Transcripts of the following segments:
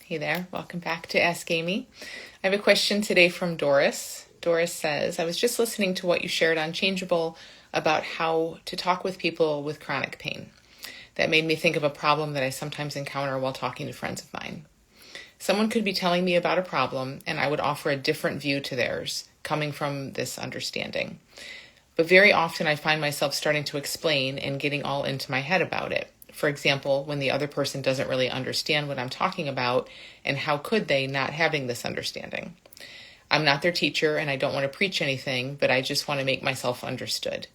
Hey there, welcome back to Ask Amy. I have a question today from Doris. Doris says, I was just listening to what you shared on Changeable about how to talk with people with chronic pain. That made me think of a problem that I sometimes encounter while talking to friends of mine. Someone could be telling me about a problem, and I would offer a different view to theirs, coming from this understanding. But very often I find myself starting to explain and getting all into my head about it. For example, when the other person doesn't really understand what I'm talking about, and how could they not having this understanding? I'm not their teacher and I don't want to preach anything, but I just want to make myself understood.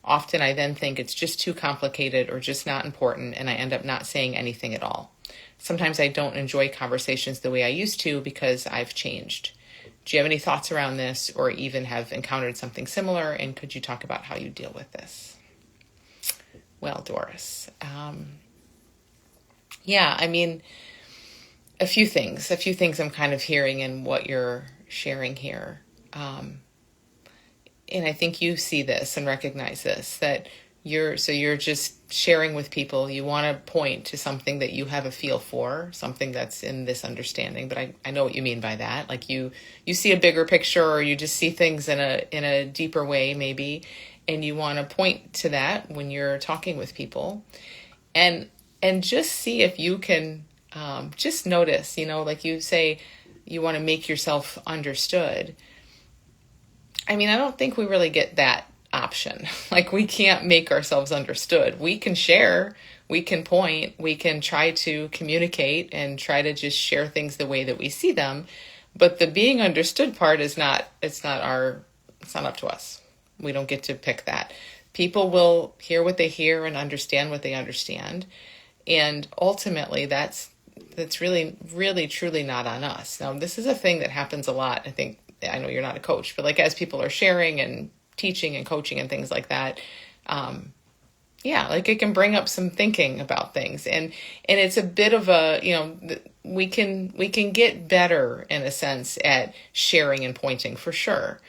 Often I then think it's just too complicated or just not important, and I end up not saying anything at all. Sometimes I don't enjoy conversations the way I used to because I've changed. Do you have any thoughts around this, or even have encountered something similar, and could you talk about how you deal with this? Well, Doris, a few things I'm kind of hearing in what you're sharing here. And I think you see this and recognize this, that you're just sharing with people. You want to point to something that you have a feel for, something that's in this understanding, but I know what you mean by that. Like you see a bigger picture, or you just see things in a deeper way, maybe. And you want to point to that when you're talking with people, and just see if you can just notice, like you say, you want to make yourself understood. I mean, I don't think we really get that option. Like, we can't make ourselves understood. We can share, we can point, we can try to communicate and try to just share things the way that we see them. But the being understood part it's not up to us. We don't get to pick that. People will hear what they hear and understand what they understand. And ultimately, that's really, really, truly not on us. Now, this is a thing that happens a lot. I know you're not a coach, but like as people are sharing and teaching and coaching and things like that, like it can bring up some thinking about things. And it's a bit of we can get better in a sense at sharing and pointing, for sure.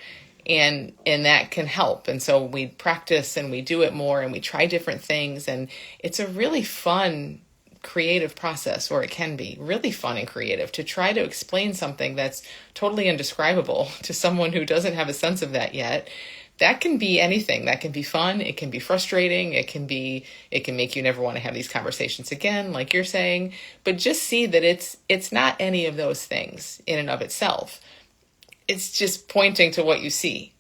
And that can help. And so we practice and we do it more and we try different things. And it's a really fun, creative process, or it can be really fun and creative to try to explain something that's totally indescribable to someone who doesn't have a sense of that yet. That can be anything. That can be fun. It can be frustrating. It can make you never want to have these conversations again, like you're saying. But just see that it's not any of those things in and of itself. It's just pointing to what you see.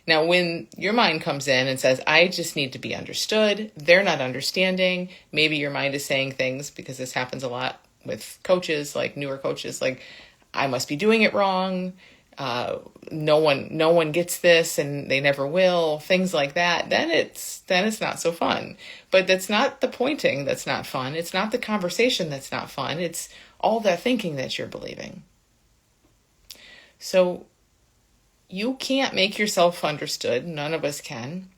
Now, when your mind comes in and says, I just need to be understood, they're not understanding. Maybe your mind is saying things, because this happens a lot with coaches, like newer coaches, like, I must be doing it wrong. No one gets this and they never will, things like that. Then it's not so fun. But that's not the pointing that's not fun. It's not the conversation that's not fun. It's all that thinking that you're believing. So you can't make yourself understood. None of us can.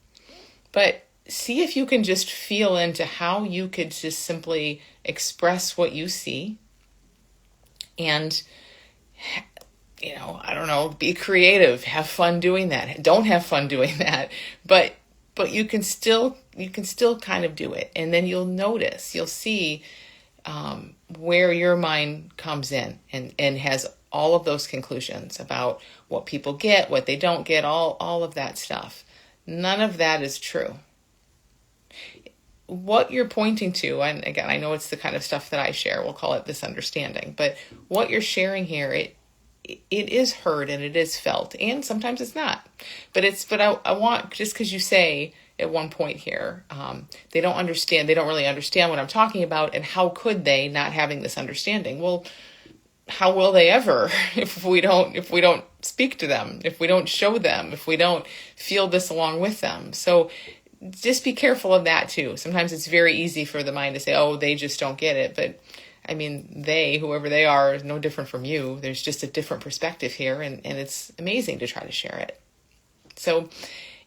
But see if you can just feel into how you could just simply express what you see. And, I don't know, be creative, have fun doing that. Don't have fun doing that. But you can still kind of do it. And then you'll see where your mind comes in and has all of those conclusions about what people get, what they don't get, all of that stuff. None of that is true. What you're pointing to, and again, I know it's the kind of stuff that I share, we'll call it this understanding, but what you're sharing here, it is heard and it is felt, and sometimes it's not. But I want, just because you say at one point here, they don't really understand what I'm talking about, and how could they not having this understanding? Well, how will they ever if we don't speak to them, if we don't show them, if we don't feel this along with them? So just be careful of that too. Sometimes it's very easy for the mind to say, oh, they just don't get it. But I mean, whoever they are, is no different from you. There's just a different perspective here, and it's amazing to try to share it. So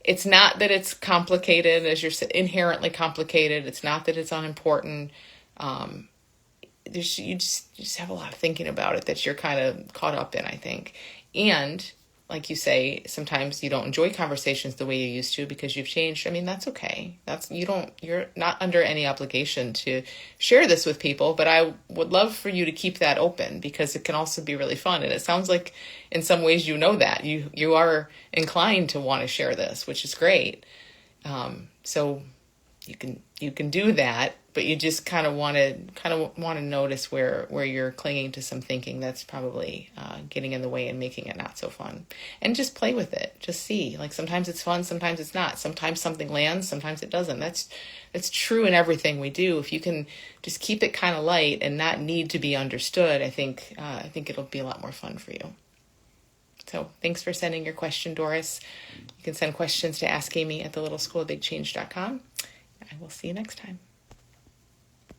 it's not that it's complicated, as you're inherently complicated. It's not that it's unimportant. You just have a lot of thinking about it that you're kind of caught up in, I think. And like you say, sometimes you don't enjoy conversations the way you used to because you've changed. I mean, that's okay. You're not under any obligation to share this with people, but I would love for you to keep that open because it can also be really fun. And it sounds like in some ways, that you are inclined to want to share this, which is great. So you can do that, but you just kind of want to notice where you're clinging to some thinking that's probably getting in the way and making it not so fun. And just play with it. Just see. Like sometimes it's fun, sometimes it's not. Sometimes something lands, sometimes it doesn't. That's true in everything we do. If you can just keep it kind of light and not need to be understood, I think it'll be a lot more fun for you. So thanks for sending your question, Doris. You can send questions to askamy@thelittleschoolofbigchange.com. I will see you next time.